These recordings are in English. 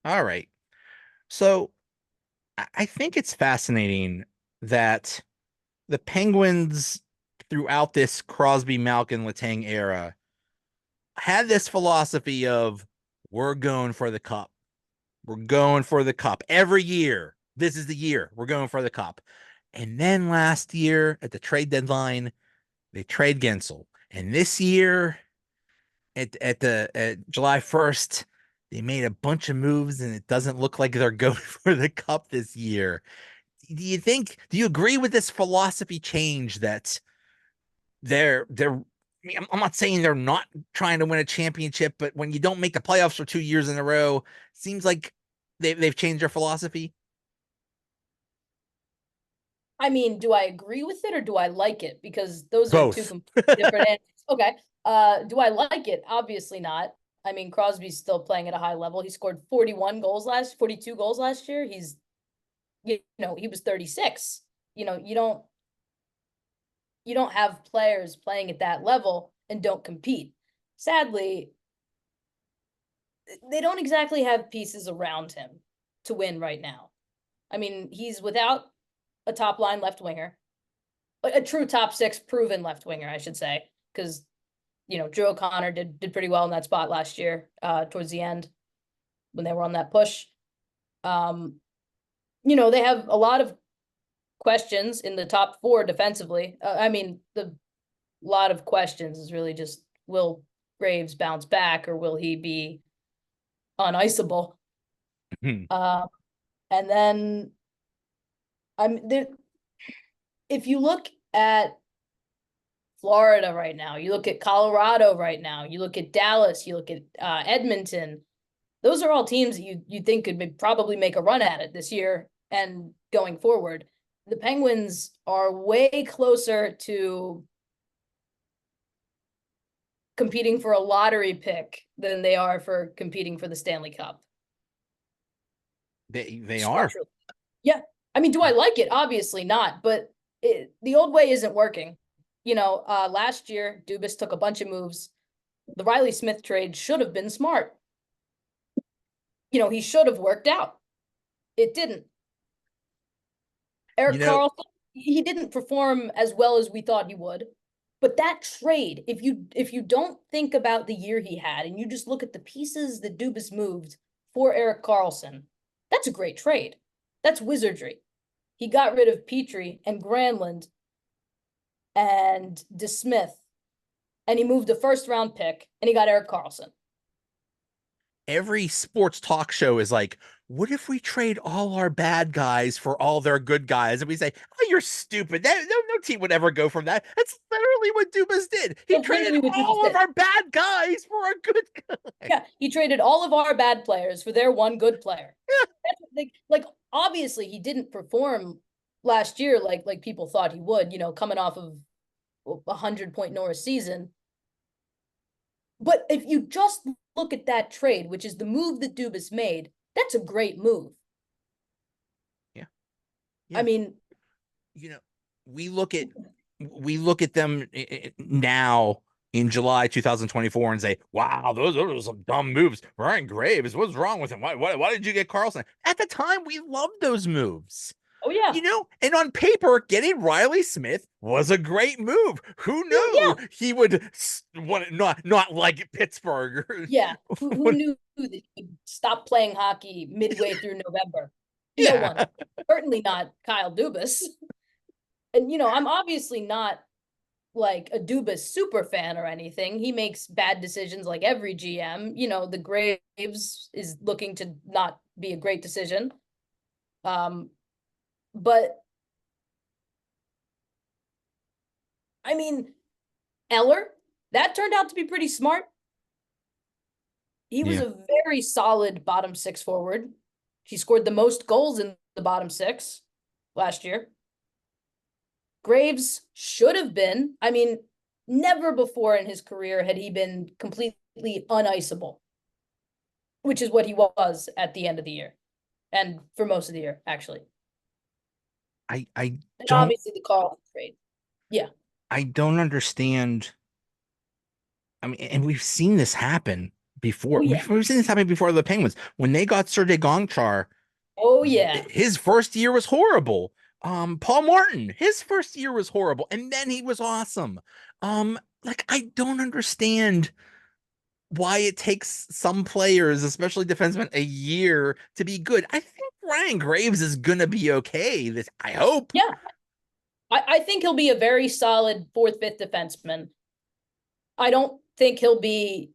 All right. So I think it's fascinating that the Penguins throughout this Crosby, Malkin, Letang era had this philosophy of we're going for the cup. We're going for the cup every year. This is the year we're going for the cup. And then last year at the trade deadline, they trade Gensel. And this year at July 1st, they made a bunch of moves and it doesn't look like they're going for the cup this year. Do you agree with this philosophy change that they're I mean, I'm not saying they're not trying to win a championship, but when you don't make the playoffs for 2 years in a row, seems like they've changed their philosophy. I mean, do I agree with it or do I like it? Because those are two Both. completely different answers. Okay. Do I like it? Obviously not. I mean, Crosby's still playing at a high level. He scored 42 goals last year. He was 36. You don't have players playing at that level and don't compete. Sadly, they don't exactly have pieces around him to win right now. I mean, he's without a top line left winger, a true top six proven left winger, I should say, because Drew O'Connor did pretty well in that spot last year, towards the end when they were on that push. Um, they have a lot of questions in the top four defensively. I mean, the lot of questions is really just will Graves bounce back or will he be uniceable? Uh, and then I'm there. If you look at Florida right now, you look at Colorado right now, you look at Dallas, you look at Edmonton. Those are all teams that you think could probably make a run at it this year and going forward. The Penguins are way closer to competing for a lottery pick than they are for competing for the Stanley Cup. They are. Structurally. Yeah. I mean, do I like it? Obviously not, but the old way isn't working. Last year, Dubas took a bunch of moves. The Riley Smith trade should have been smart. He should have worked out. It didn't. You Erik know, Karlsson, he didn't perform as well as we thought he would. But that trade, if you don't think about the year he had and you just look at the pieces that Dubas moved for Erik Karlsson, that's a great trade. That's wizardry. He got rid of Petrie and Granlund and DeSmith, and he moved a first round pick, and he got Erik Karlsson. every sports talk show is like, what if we trade all our bad guys for all their good guys? And we say, oh, you're stupid. No team would ever go from that. That's literally what Dubas did. He That's traded literally what Dubas all of did. our bad guys for a good guy. Yeah, he traded all of our bad players for their one good player. Like obviously he didn't perform last year like people thought he would. Coming off of 100-point Norris season. But if you just look at that trade, which is the move that Dubas made, that's a great move. Yeah. I Yeah. mean, You know, we look at we look at them now in July 2024 and say, wow, those are some dumb moves. Ryan Graves, what's wrong with him? Why did you get Carlson? At the time, we loved those moves. oh yeah, And on paper, getting Riley Smith was a great move. Who knew yeah, he would want not like Pittsburgh? yeah. Who knew that he would stop playing hockey midway through November? No one. Yeah. Certainly not Kyle Dubas. And I'm obviously not like a Dubas super fan or anything. He makes bad decisions like every GM. The Graves is looking to not be a great decision. But I mean, Eller, that turned out to be pretty smart. He was Yeah. a very solid bottom six forward. He scored the most goals in the bottom six last year. Graves should have been. I mean, never before in his career had he been completely uniceable, which is what he was at the end of the year and for most of the year, actually. I And don't obviously the Carl trade. Yeah. I don't understand. I mean, and we've seen this happen. before Oh yeah. we've seen this happen before the Penguins when they got Sergei Gonchar. Oh yeah. His first year was horrible. Paul Martin, his first year was horrible, and then he was awesome. Like I don't understand why it takes some players, especially defensemen, a year to be good. I think Ryan Graves is gonna be okay. This I hope. Yeah. I think he'll be a very solid fourth, fifth defenseman. I don't think he'll be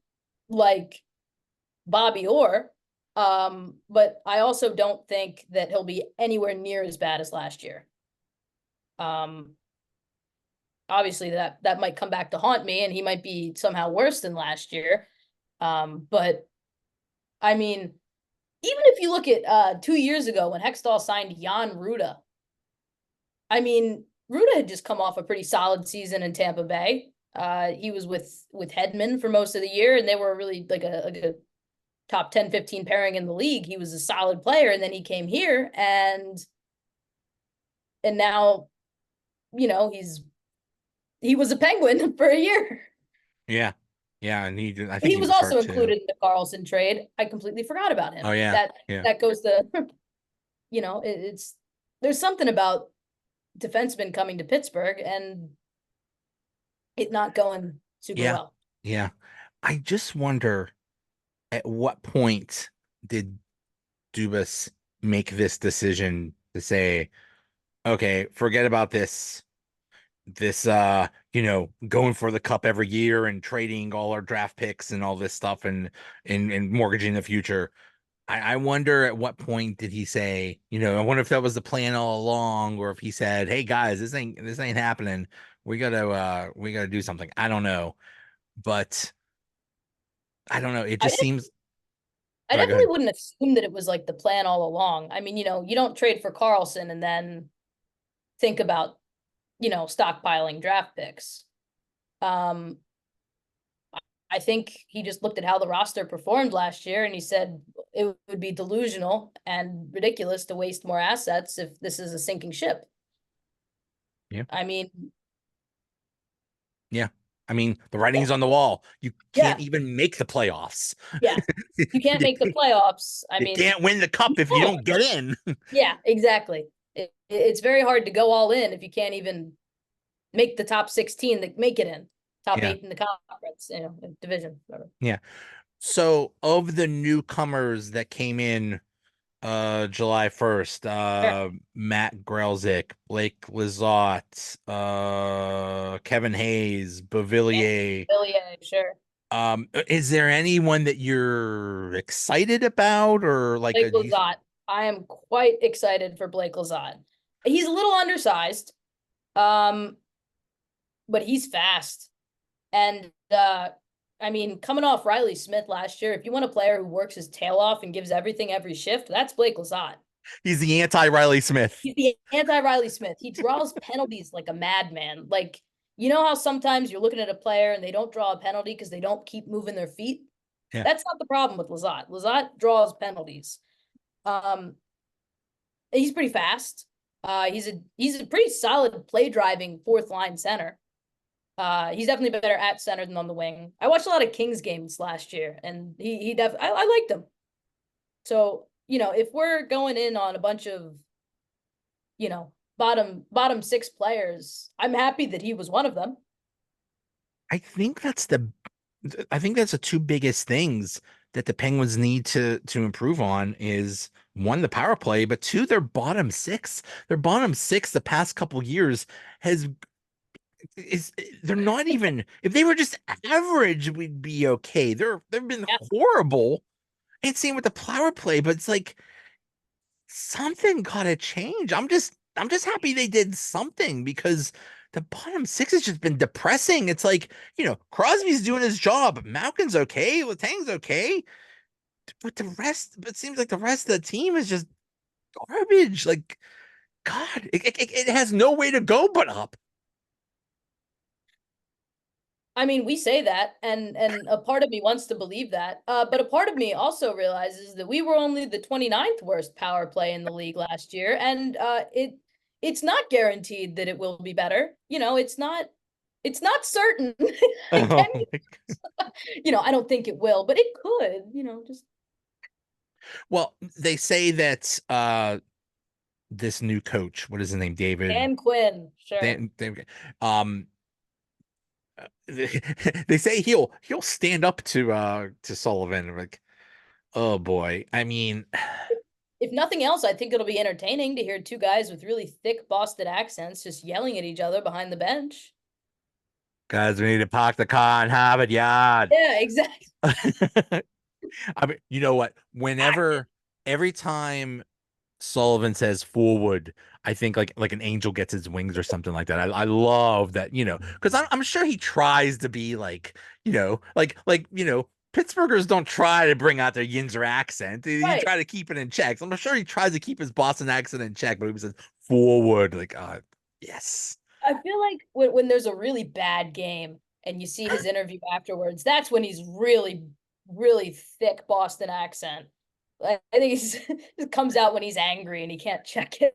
like Bobby Orr. But I also don't think that he'll be anywhere near as bad as last year. Um, Obviously that might come back to haunt me, and he might be somehow worse than last year. But I mean, even if you look at 2 years ago when Hextall signed Jan Ruda, I mean, Ruda had just come off a pretty solid season in Tampa Bay. He was with Hedman for most of the year, and they were really like a top 10, 15 pairing in the league. He was a solid player, and then he came here, and now, he was a Penguin for a year. Yeah, yeah, and I think He he was was hurt also too. included in the Carlson trade. I completely forgot about Oh him. yeah, That yeah, that goes to, it's there's something about defensemen coming to Pittsburgh and it not going super yeah, well. yeah. I just wonder at what point did Dubas make this decision to say, okay, forget about this, going for the cup every year and trading all our draft picks and all this stuff and mortgaging the future. I wonder at what point did he say, I wonder if that was the plan all along, or if he said, hey guys, this ain't happening. We gotta do something. I don't know. But I don't know. It I just seems. I All right, go definitely ahead. wouldn't assume that it was like the plan all along. I mean, you don't trade for Carlson and then think about, stockpiling draft picks. Um, I think he just looked at how the roster performed last year and he said it would be delusional and ridiculous to waste more assets if this is a sinking ship. Yeah. I mean, Yeah. I mean, the yeah, writing's on the wall. You can't yeah, even make the playoffs. yeah. You can't make the playoffs. I You mean, can't win the cup if you yeah, don't get in. yeah, exactly. It's very hard to go all in if you can't even make the top 16 that make it in, top Yeah. eight in the conference, division, whatever. Yeah. So of the newcomers that came in July 1st, Sure. Matt Grelzik, Blake Lizotte, Kevin Hayes, Beauvillier. Billier, sure. Is there anyone that you're excited about or like Blake Lizotte. I am quite excited for Blake Lizotte. He's a little undersized, um, but he's fast. And I mean, coming off Riley Smith last year, if you want a player who works his tail off and gives everything every shift, that's Blake Lizotte. he's the anti-Riley Smith? He's the anti-Riley Smith. He draws penalties like a madman. Like, you know how sometimes you're looking at a player and they don't draw a penalty because they don't keep moving their feet? Yeah. That's not the problem with Lizotte. Lizotte draws penalties. Um, he's pretty fast. He's a pretty solid play driving fourth line center. He's definitely better at center than on the wing. I watched a lot of Kings games last year, and I liked him. So if we're going in on a bunch of bottom six players, I'm happy that he was one of them. I think that's the two biggest things that the Penguins need to improve on is one, the power play, but two, their bottom six. Their bottom six the past couple years has is they're not even if they were just average, we'd be okay. They've been Yeah. horrible. And same with the power play, but it's like something gotta change. I'm just happy they did something because the bottom six has just been depressing. It's like, Crosby's doing his job. Malkin's okay. Latang's okay. But it seems like the rest of the team is just garbage. Like, God, it has no way to go but up. I mean, we say that, and a part of me wants to believe that. But a part of me also realizes that we were only the 29th worst power play in the league last year, and it's not guaranteed that it will be better. It's not. It's not certain. Oh Again, my. I don't think it will, but it could, just Well, they say that this new coach, what is his name, David? Dan Quinn, sure. Um, they say he'll stand up to Sullivan. Like, oh boy. I mean, If nothing else, I think it'll be entertaining to hear two guys with really thick Boston accents just yelling at each other behind the bench. guys, we need to park the car in Harvard Yard. Yeah, exactly. I mean, you know what? Every time Sullivan says forward, I think like an angel gets his wings or something like that. I love that, because I'm sure he tries to be like, Pittsburghers don't try to bring out their Yinzer accent. He Right. try to keep it in check. So I'm sure he tries to keep his Boston accent in check, but he says forward, like, yes. I feel like when there's a really bad game and you see his interview afterwards, that's when he's really, really thick Boston accent. I think it comes out when he's angry and he can't check it.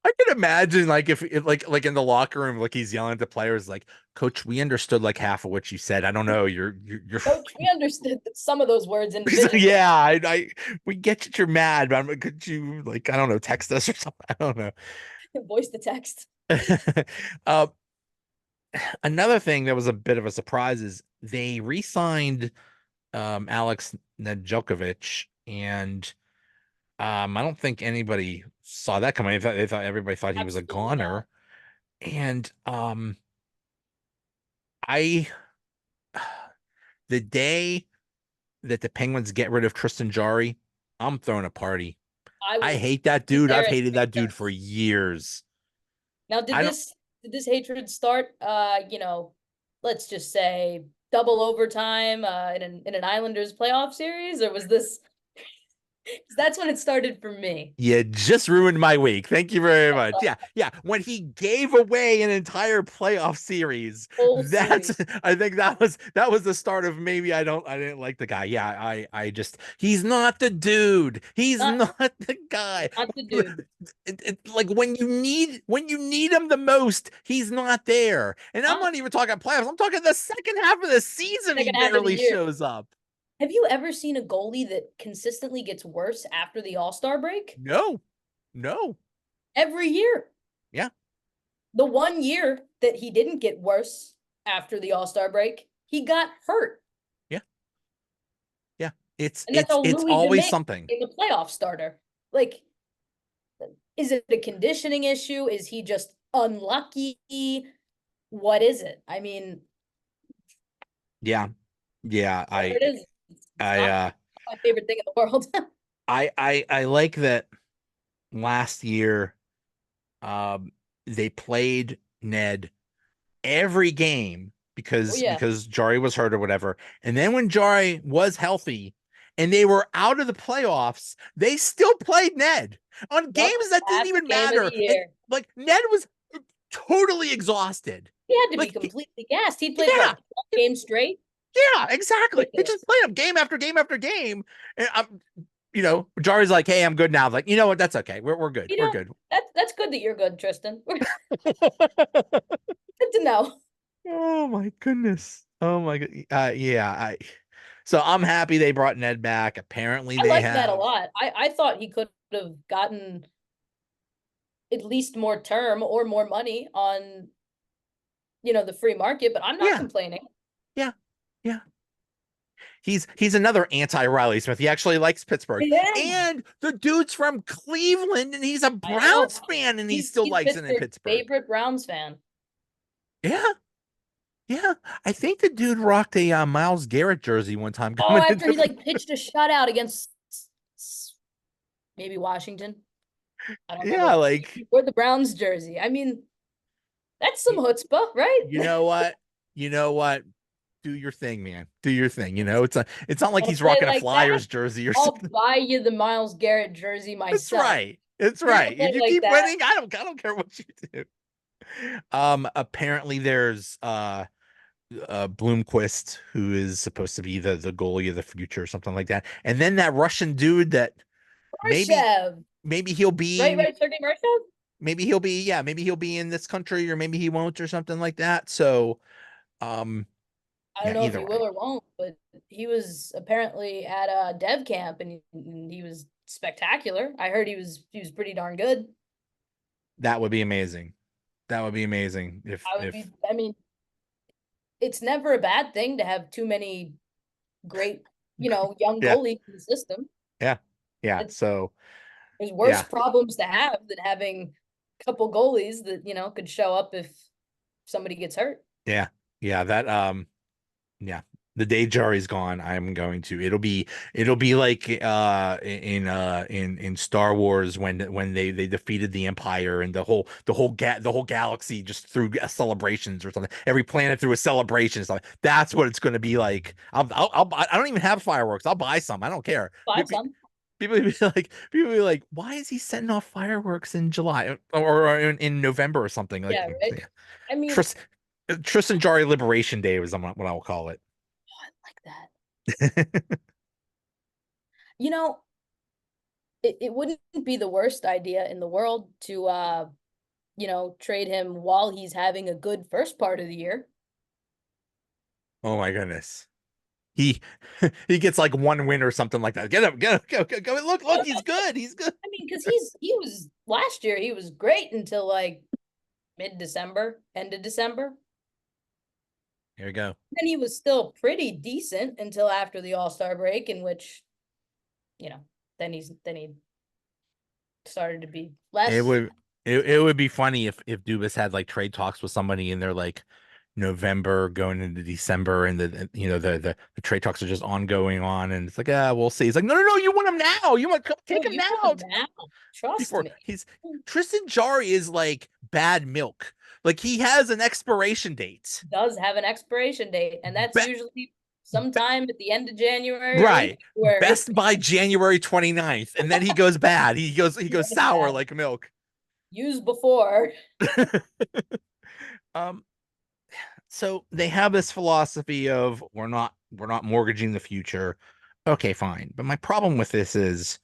I can imagine like if like in the locker room, like he's yelling at the players, like, Coach, we understood like half of what you said. I don't know. You're Coach, we understood some of those words He's like, individually. yeah, we get that you're mad, but could you like, I don't know, text us or something? I don't know. Voice to text. uh, Another thing that was a bit of a surprise is they re-signed Alex Nedeljkovic, and I don't think anybody saw that coming. They thought everybody thought he was a Absolutely not. goner, and I the day that the Penguins get rid of Tristan Jarry, I'm throwing a party. I I will hate that be dude. I've there in hated that dude for attendance. years. Now, I don't. did this hatred start let's just say double overtime in an Islanders playoff series, or was this 'cause that's when it started for me. You just ruined my week. Thank you very much. Yeah, yeah. When he gave away an entire playoff series, Whole that's series. I think that was the start of maybe I didn't like the guy. Yeah, I just he's not the dude. He's Not not the guy. not the dude. Like when you need him the most, he's not there. And I'm Not not even talking playoffs. I'm talking the second half of the season. He second half of the barely year. shows up. Have you ever seen a goalie that consistently gets worse after the All-Star break? No, no. Every year. Yeah, The one year that he didn't get worse after the All-Star break, he got hurt. yeah, yeah. It's And that's it's a it's Louis always Domingue something. in the playoff starter. Like, is it a conditioning issue? Is he just unlucky? What is it? I mean, Yeah. Yeah, whatever it is, it's I not uh my favorite thing in the world. I like that last year they played Ned every game Oh because yeah, Jari was hurt or whatever. And then when Jari was healthy and they were out of the playoffs, they still played Ned on yep. games that didn't Last even game of the matter. And year. like Ned was totally exhausted. He had to be Like completely gassed. He played yeah, what, 12 games straight? yeah, exactly. They just Ridiculous. play him game after game after game. And Jari's like, hey, I'm good now. Like, you know what? That's okay. We're good. You We're know, good. that's good that you're good, Tristan. Good to know. Oh my goodness. Oh my god. Yeah. So I'm happy they brought Ned back. Apparently I they like Ned a have. lot. I thought he could have gotten at least more term or more money on, the free market, but I'm not Yeah. complaining. Yeah. Yeah. He's another anti-Riley Smith. He actually likes Pittsburgh. Yeah, And the dude's from Cleveland and he's a I know. Browns fan and he He's still he's likes it in Pittsburgh's Pittsburgh. favorite Browns fan. Yeah. Yeah. I think the dude rocked a Miles Garrett jersey one time Oh, coming after into he like pitched a shutout against maybe Washington. I don't yeah, remember. like Or the Browns jersey. I mean, that's some you, chutzpah, right? you know what? You know what? Do your thing, man. Do your thing. It's not like Want he's to play rocking a like that? Flyers jersey or I'll something. buy you the Miles Garrett jersey It's myself. right. It's You're gonna right. play If you like keep that. winning, I don't care what you do. Apparently there's Bloomquist, who is supposed to be the goalie of the future or something like that. And then that Russian dude that maybe Marshev. maybe he'll Right, be right, Sergey Marshev? maybe he'll be, yeah, maybe he'll be in this country or maybe he won't or something like that. So, um, I don't yeah, know if either he will way, or won't, but he was apparently at a dev camp and he was spectacular. I heard he was pretty darn good. that would be amazing. That would be amazing I would be, I mean, it's never a bad thing to have too many great, young yeah, goalies in the system. yeah, yeah. It's So, there's worse yeah, problems to have than having a couple goalies that, could show up if somebody gets hurt. yeah, yeah. That, yeah. The day Jari's gone, I'm going to. It'll be like in Star Wars when they defeated the Empire and the whole galaxy just threw celebrations or something. Every planet threw a celebration. So that's what it's going to be like. I don't even have fireworks. I'll buy some. I don't care. Buy some. People be like, why is he setting off fireworks in July or in November or something? Like, Yeah, right. yeah. I mean, Tris, Tristan Jari Liberation Day was what I'll call it. like that. You know, it wouldn't be the worst idea in the world to trade him while he's having a good first part of the year. Oh my goodness. He he gets like one win or something like that. Get him, get him, go. Look, he's good. He's good. I mean, because he was last year, he was great until like mid-December, end of December. Here we go. And he was still pretty decent until after the All-Star break, in which, you know, then he started to be It less. would it would be funny if Dubas had like trade talks with somebody and they're like November going into December and the trade talks are just ongoing on and it's like, we'll see. He's like, no, you want him now. You want to Oh, take him you want now. him now. Trust Before me. he's Tristan Jari is like bad milk. Like he has an expiration date. Does have an expiration date, and that's Be usually sometime at the end of January, early right. February. Best by January 29th. And then he goes bad. He goes Really sour bad. like milk. Used before. Um, so they have this philosophy of we're not mortgaging the future. Okay, fine. But my problem with this is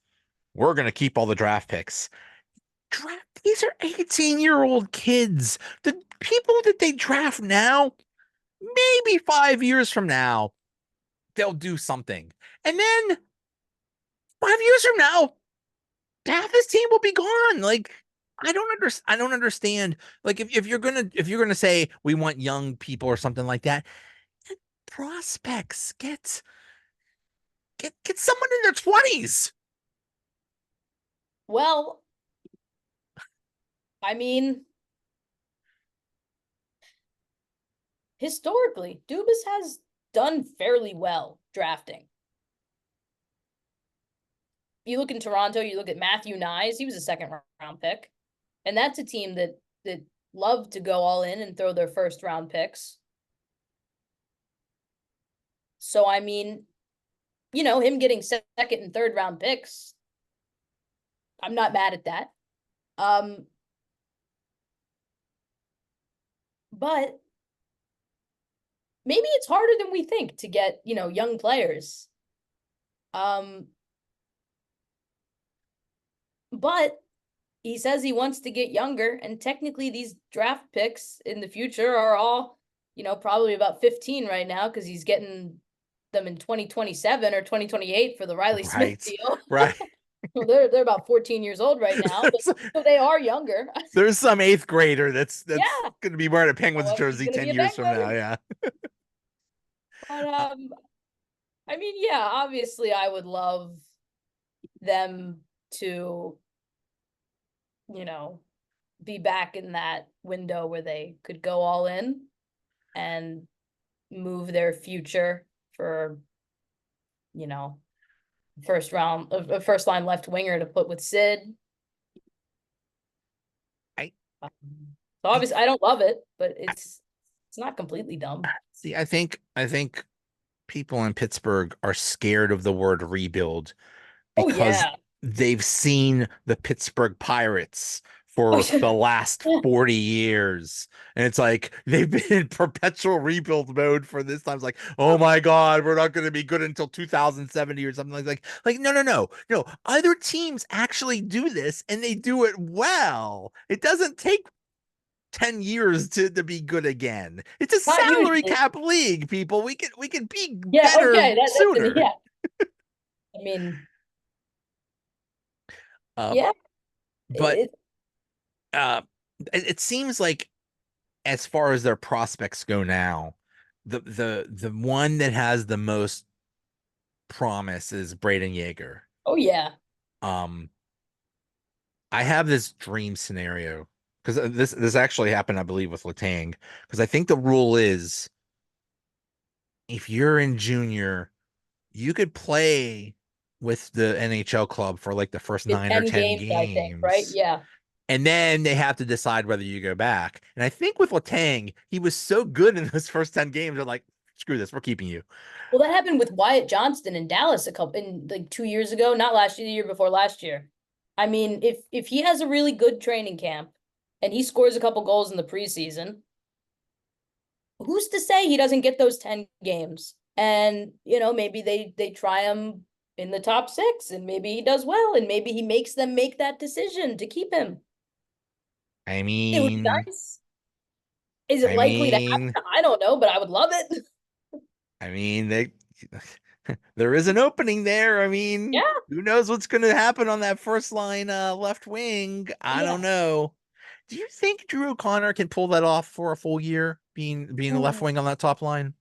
we're gonna keep all the draft picks. These are 18-year-old kids. The people that they draft now, maybe 5 years from now, they'll do something. And then 5 years from now, half this team will be gone. Like I don't understand. Like if you're gonna say we want young people or something like that, prospects get someone in their 20s. Well, I mean, historically, Dubas has done fairly well drafting. You look in Toronto, you look at Matthew Nyes, he was a second round pick. And that's a team that loved to go all in and throw their first round picks. So I mean, him getting second and third round picks, I'm not mad at that. Um, but maybe it's harder than we think to get, young players. Um, but he says he wants to get younger, and technically these draft picks in the future are all, probably about 15 right now because he's getting them in 2027 or 2028 for the Riley Smith Right. deal. Right. Well, they're about 14 years old right now, but there's, so they are younger. there's some eighth grader that's Yeah. gonna be wearing a Oh, Penguins well, he's jersey gonna 10 be a years from now. Penguin. Yeah. But Uh, I mean, yeah, obviously I would love them to, you know, be back in that window where they could go all in and move their future for, you know, a first line left winger to put with Sid. I, So I obviously I don't love it, but it's not completely dumb. see. I think people in Pittsburgh are scared of the word rebuild Oh because yeah. they've seen the Pittsburgh Pirates for the last 40 years. And it's like they've been in perpetual rebuild mode for this time. It's like, oh my God, we're not going to be good until 2070 or something like no, no, no, no. Other teams actually do this and they do it well. It doesn't take 10 years to be good again. It's a Not salary usually. cap league, people. We can be Yeah, better okay, that's sooner. yeah. I mean, Uh, yeah, but it, uh, it seems like as far as their prospects go now, the one that has the most promise is Braden Yeager. oh yeah. Um, I have this dream scenario because this actually happened, I believe, with Letang. Because I think the rule is if you're in junior, you could play with the NHL club for like the first It's 9 or 10 10 games, I think, right? games. Yeah. And then they have to decide whether you go back. And I think with Letang, he was so good in those first 10 games, they're like, screw this, we're keeping you. Well, that happened with Wyatt Johnston in Dallas a couple in like 2 years ago, not last year, the year before last year. I mean, if he has a really good training camp and he scores a couple goals in the preseason, who's to say he doesn't get those 10 games? And maybe they try him in the top six, and maybe he does well, and maybe he makes them make that decision to keep him. I It would be mean, nice. Is it I likely to mean, happen? I don't know, but I would love it. I mean, they there is an opening there. I mean, Yeah, who knows what's going to happen on that first line left wing? I yeah. don't know. Do you think Drew O'Connor can pull that off for a full year, being the left Ooh, wing on that top line?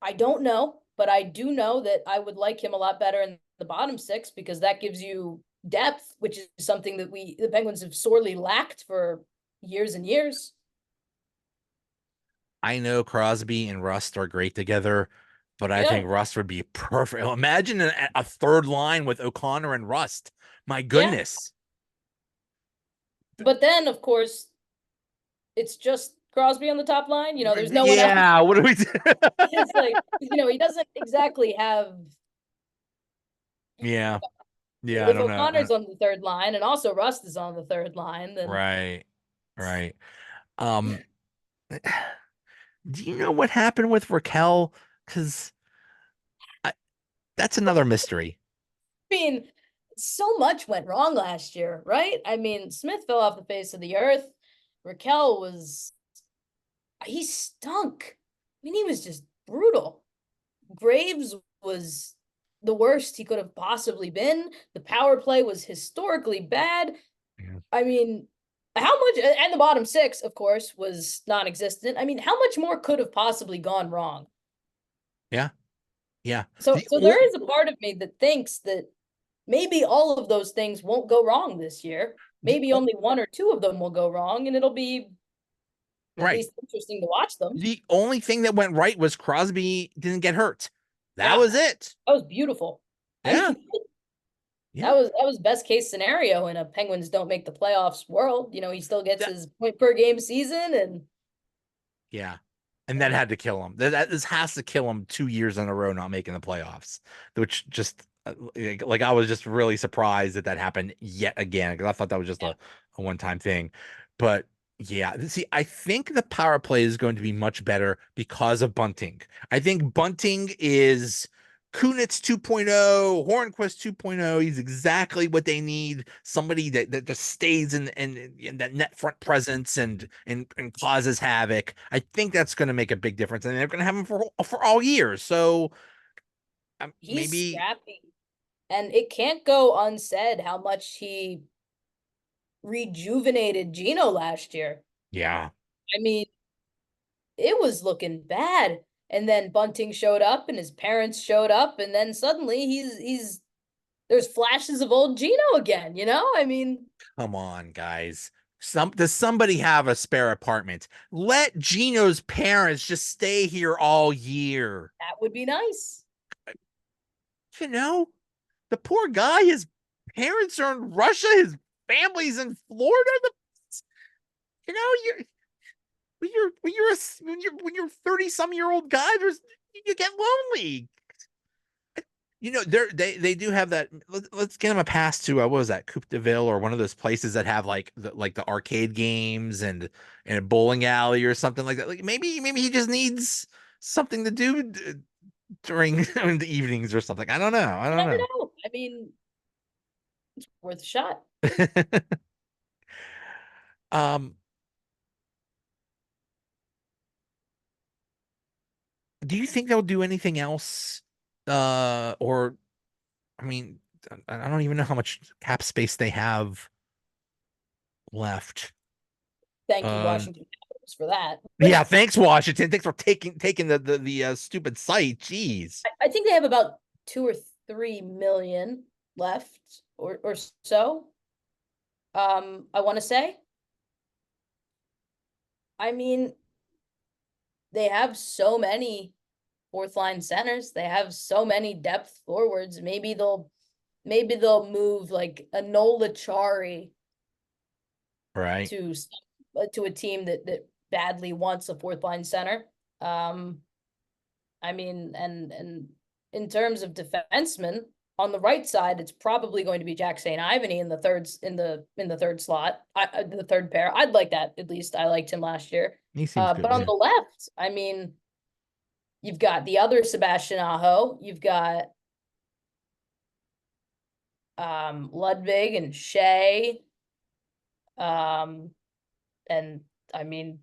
I don't know, but I do know that I would like him a lot better in the bottom six because that gives you depth, which is something that the Penguins have sorely lacked for years and years. I know Crosby and Rust are great together, but I Yeah, think Rust would be perfect. Imagine a third line with O'Connor and Rust. My yeah. goodness. But then, of course, it's just Crosby on the top line. There's no one else. Yeah, what do we do? It's like, he doesn't exactly have. Yeah, yeah, I If don't know. O'Connor's on the third line and also Rust is on the third line, then Right, right. Um, do you know what happened with Raquel? Because that's another mystery. I mean, so much went wrong last year, right? I mean, Smith fell off the face of the earth. Raquel he stunk. I mean, he was just brutal. Graves was the worst he could have possibly been. The power play was historically bad. Yeah, I mean, how much, and the bottom six, of course, was non existent. I mean, how much more could have possibly gone wrong? yeah, yeah. So, The so there is a part of me that thinks that maybe all of those things won't go wrong this year. the Maybe only one or two of them will go wrong, and it'll be at right. least interesting to watch them. The only thing that went right was Crosby didn't get hurt. That Yeah, was it. that was beautiful. I Yeah, mean, yeah. that was best case scenario in a Penguins don't make the playoffs world. He still gets That his point per game season, and Yeah. And that had to kill him. This has to kill him 2 years in a row not making the playoffs, which just like I was just really surprised that that happened yet again because I thought that was just yeah, a one-time thing. But yeah, see, I think the power play is going to be much better because of Bunting. I think Bunting is Kunitz 2.0, Hornquist 2.0. He's exactly what they need. Somebody that just stays in that net front presence and causes havoc. I think that's going to make a big difference, and they're going to have him for all years. So he's maybe, scrappy, and it can't go unsaid how much he rejuvenated Gino last year. yeah. I mean, it was looking bad. And then Bunting showed up and his parents showed up, and then suddenly he's there's flashes of old Gino again. I mean, Come on, guys. Does somebody have a spare apartment? Let Gino's parents just stay here all year. that would be nice. You know, the poor guy, his parents are in Russia, his family's in Florida. You know, when you're 30 some year old guy, you get lonely. They do have that. Let's get them a pass to what was that, Coupe de Ville, or one of those places that have like the arcade games and a bowling alley or something like that. Like maybe he just needs something to do during the evenings or something. I don't know. I You don't never know. know. I mean, worth a shot. Um, do you think they'll do anything else? Or I mean, I don't even know how much cap space they have left. Thank you, Uh, Washington Capitals, for that. yeah, thanks, Washington. Thanks for taking the stupid site. Jeez. I think they have about 2 or 3 million left, or so. I want to say. I mean, they have so many fourth line centers. They have so many depth forwards. Maybe they'll move like a Nola Chari Right. to to a team that badly wants a fourth line center. Um, I mean, and in terms of defensemen, on the right side, it's probably going to be Jack St. Ivany in the third third slot, the third pair. I'd like that at least. I liked him last year. He seems But good. on Yeah. the left, I mean, you've got the other Sebastian Aho. You've got Ludwig and Shea. Um, and I mean,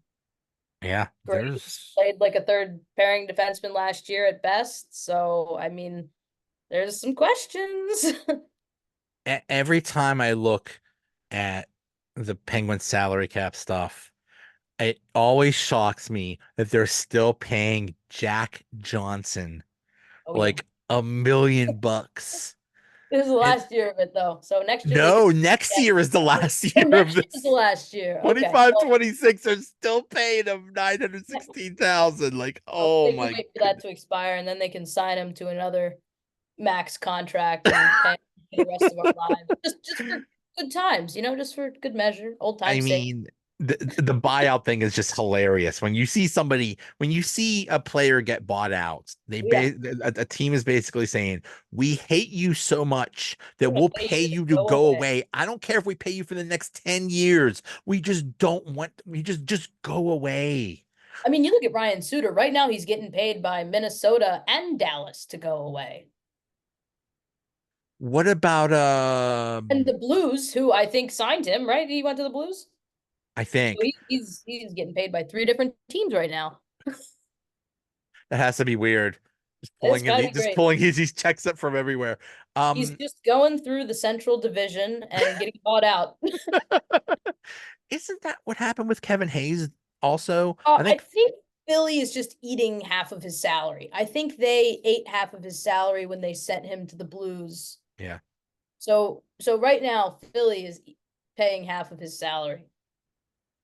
Yeah. Graves There's played like a third pairing defenseman last year at best. So I mean, there's some questions. every time I look at the Penguin salary cap stuff, it always shocks me that they're still paying Jack Johnson Oh yeah. like $1 million. This is the And last year of it though. So next year they no, could next get year is the last oh year of next year is the this. last year. Okay. 25, Well, 26 are still paying him 916,000. Like, well, oh they can my wait for that goodness. to expire and then they can sign him to another max contract and pay him for the rest of our lives. Just for good times, just for good measure, old I time's sake. mean, the buyout thing is just hilarious. When you see a player get bought out, Yeah. a team is basically saying, "We hate you so much that We're gonna we'll pay pay you to you to go go away. away. I don't care if we pay you for the next 10 years. We just don't want we just go away." I mean, you look at Ryan Suter right now, he's getting paid by Minnesota and Dallas to go away. What about And the Blues, who I think signed him, right? He went to the Blues. I So think he's getting paid by 3 different teams right now. that has to be weird. It's got to be Just great. pulling these checks up from everywhere. He's Um, just going through the Central Division and getting bought out. isn't that what happened with Kevin Hayes also? I I think think Philly is just eating half of his salary. I think they ate half of his salary when they sent him to the Blues. yeah. So right now Philly is paying half of his salary,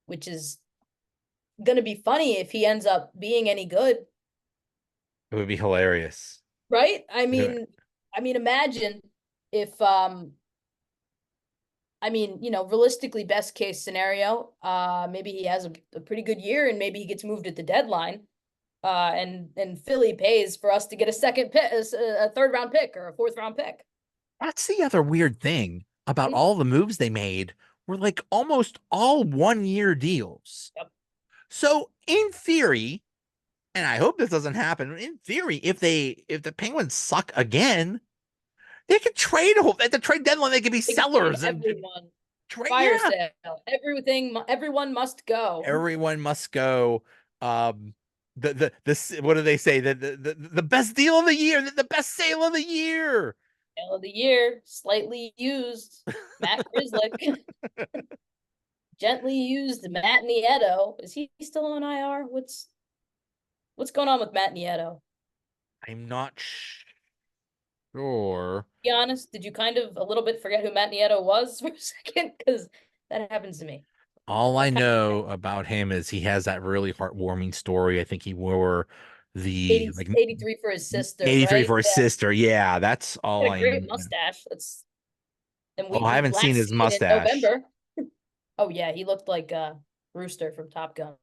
which is going to be funny if he ends up being any good, It would be hilarious. right? Yeah. I mean imagine if I mean, realistically, best case scenario, maybe he has a pretty good year and maybe he gets moved at the deadline. And Philly pays for us to get a second pick, a third round pick or a fourth round pick. That's the other weird thing about Mhm. all the moves they made were like almost all 1 year deals. Yep. So in theory, and I hope this doesn't happen, in theory, if the Penguins suck again, they could trade at the trade deadline, they could be They can trade sellers and everyone. trade. Fire Yeah. sale. Everyone must go. Everyone must go. What do they say? The best deal of the year, the best sale of the year. Sale of the year, slightly used. Matt Grizzlick, gently used. Matt Nieto. Is he still on IR? What's going on with Matt Nieto? I'm not sure. Be honest, did you kind of a little bit forget who Matt Nieto was for a second? Because that happens to me. All I I kind know about him is he has that really heartwarming story. I think he wore the 80, like 83 for his sister, 83 right? for his Yeah, sister. Yeah, that's he all had a I great know. mustache. That's and Oh, we I haven't seen last his seen in mustache. November. Oh yeah, he looked like Rooster from Top Gun.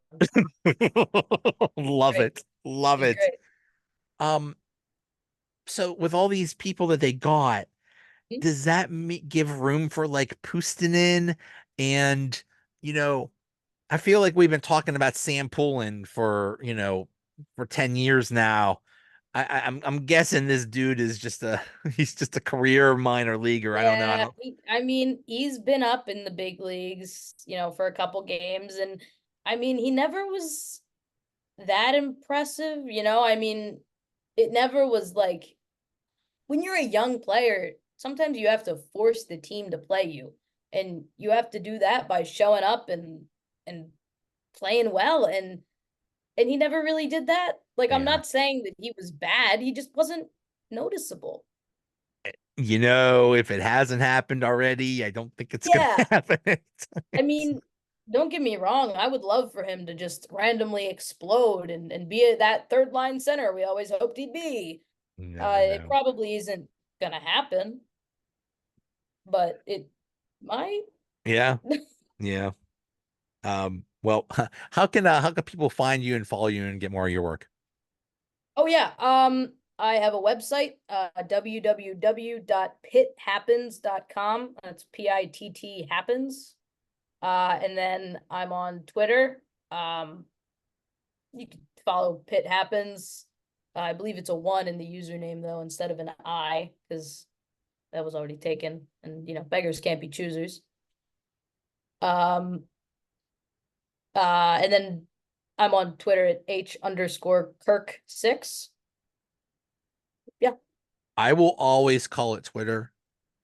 Love Great, it. Love he's it. great. Um, So with all these people that they got, does that give room for like Pustonin and you know, I feel like we've been talking about Sam Poulin for, for 10 years now. I'm guessing this dude is just a he's just a career minor leaguer. I don't know. I Yeah, don't I mean, he's been up in the big leagues, for a couple games, and I mean, he never was that impressive, I mean, it never was like when you're a young player, sometimes you have to force the team to play you, and you have to do that by showing up and playing well, and he never really did that. Like, I'm yeah. not saying that he was bad, he just wasn't noticeable. If it hasn't happened already, I don't think it's gonna Yeah. happen. I mean, don't get me wrong. I would love for him to just randomly explode and be that third line center we always hoped he'd be. Never It know. probably isn't gonna happen, but it might. Yeah. Yeah. Well, how can people find you and follow you and get more of your work? Oh yeah. I have a website, www.pitthappens.com. That's PITT happens. And then I'm on Twitter. Um, you can follow Pitt Happens. I believe it's a one in the username though, instead of an I, because that was already taken. And beggars can't be choosers. Um, and then I'm on Twitter at H_Kirk6. Yeah. I will always call it Twitter.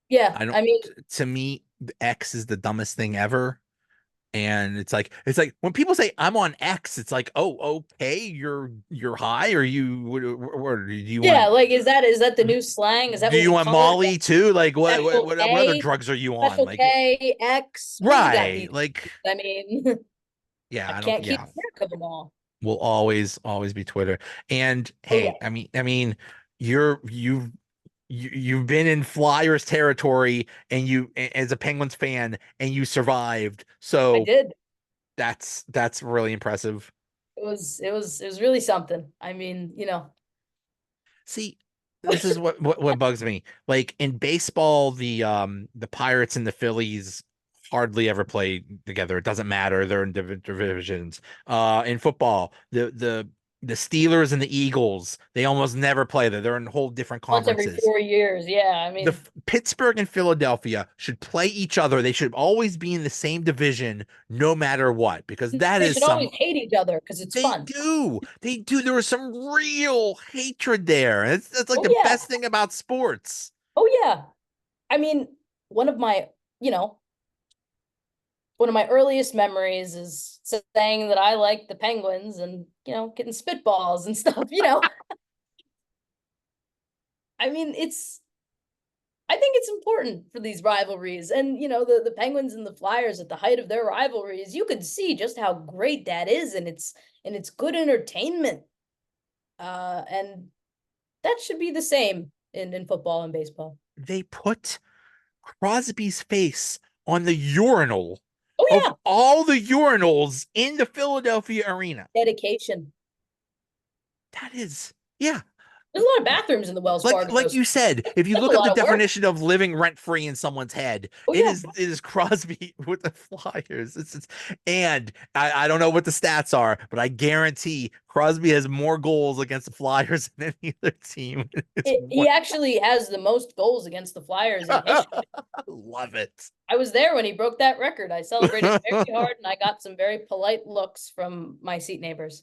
Yeah. I don't, I mean, to me, X is the dumbest thing ever. And it's like when people say I'm on X, it's like, oh, okay, you're high, or or do you yeah, want like is that the new slang? Is that do what you we want call it? Molly too? Like Special what other K, drugs are you on? special Like K, X. We got right, these. like I mean, yeah, I I don't can't keep yeah. track of them all. Will always be Twitter. And Oh hey, yeah, I mean, you've been in Flyers territory and as a Penguins fan and you survived. I So did. that's really impressive. It was really something. I mean, See, this is what bugs me. Like in baseball, the Pirates and the Phillies hardly ever play together. It doesn't matter. They're in divisions. In football, the Steelers and the Eagles, they almost never play there. They're in whole different once every conferences. 4 years. Yeah, I The mean, Pittsburgh and Philadelphia should play each other. They should always be in the same division, no matter what, because that they is should some always hate each other because it's they fun. do. They do. There was some real hatred there. And it's like Oh the yeah, best thing about sports. oh yeah. I mean, one of my, you know, one of my earliest memories is saying that I like the Penguins and getting spitballs and stuff. I mean, I think it's important for these rivalries. And the Penguins and the Flyers at the height of their rivalries, you could see just how great that is, and it's good entertainment. And that should be the same in football and baseball. They put Crosby's face on the urinal Oh of yeah, all the urinals in the Philadelphia arena. dedication. That is, yeah. There's a lot of bathrooms in the Wells Like Fargo. like you said, if you That's a look up lot the of work. definition of living rent free in someone's head, Oh it yeah, is Crosby with the Flyers. And I don't know what the stats are, but I guarantee Crosby has more goals against the Flyers than any other team. It's he one. actually has the most goals against the Flyers in history. Love it. I was there when he broke that record. I celebrated very hard, and I got some very polite looks from my seat neighbors.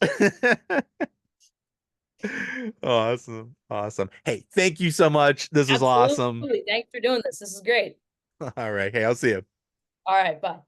Awesome. Awesome. Hey, thank you so much. This was awesome. Absolutely. Thanks for doing this. This is great. All right. Hey, I'll see you. All right. Bye.